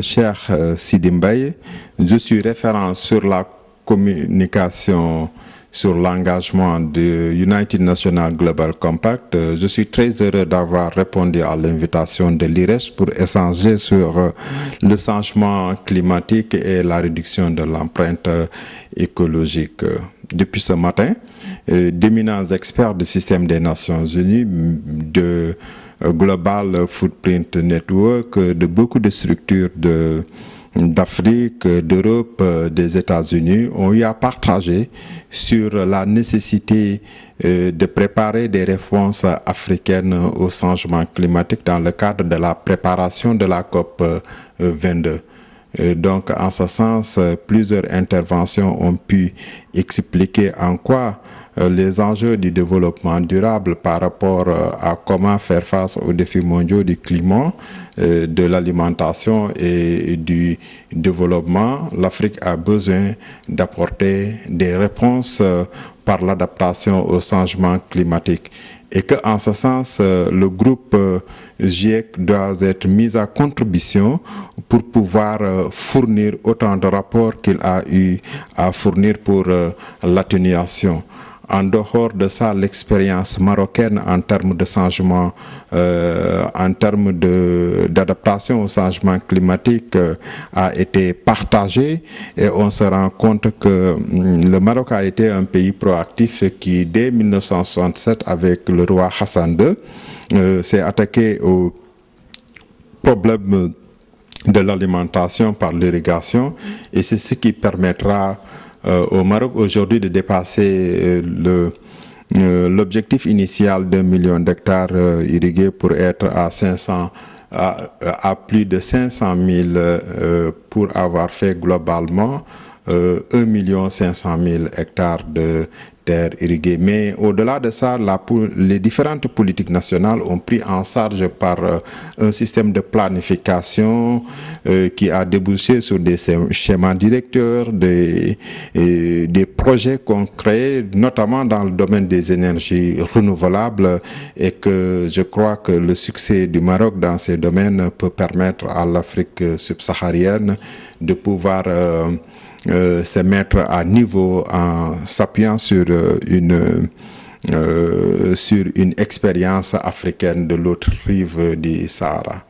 Cheikh Sidi Mbaye, je suis référent sur la communication sur l'engagement de United National Global Compact. Je suis très heureux d'avoir répondu à l'invitation de l'IRES pour échanger sur le changement climatique et la réduction de l'empreinte écologique. Depuis ce matin, d'éminents experts du système des Nations Unies, de Global Footprint Network, de beaucoup de structures d'Afrique, d'Europe, des États-Unis ont eu à partager sur la nécessité de préparer des réponses africaines au changement climatique dans le cadre de la préparation de la COP 22. Donc, en ce sens, plusieurs interventions ont pu expliquer en quoi les enjeux du développement durable par rapport à comment faire face aux défis mondiaux du climat, de l'alimentation et du développement, l'Afrique a besoin d'apporter des réponses par l'adaptation au changement climatique. Et qu'en ce sens, le groupe GIEC doit être mis à contribution pour pouvoir fournir autant de rapports qu'il a eu à fournir pour l'atténuation. En dehors de ça, l'expérience marocaine en termes de changement, en termes d'adaptation au changement climatique a été partagée et on se rend compte que le Maroc a été un pays proactif qui, dès 1967, avec le roi Hassan II, s'est attaqué au problème de l'alimentation par l'irrigation et c'est ce qui permettra au Maroc aujourd'hui de dépasser l'objectif initial d'1 million d'hectares irrigués pour être à plus de 500 000 pour avoir fait globalement 1 500 000 hectares de terres irriguées. Mais au-delà de ça, les différentes politiques nationales ont pris en charge par un système de planification qui a débouché sur des schémas directeurs, des projets concrets, notamment dans le domaine des énergies renouvelables, et que je crois que le succès du Maroc dans ces domaines peut permettre à l'Afrique subsaharienne de pouvoir se mettre à niveau en s'appuyant sur une expérience africaine de l'autre rive du Sahara.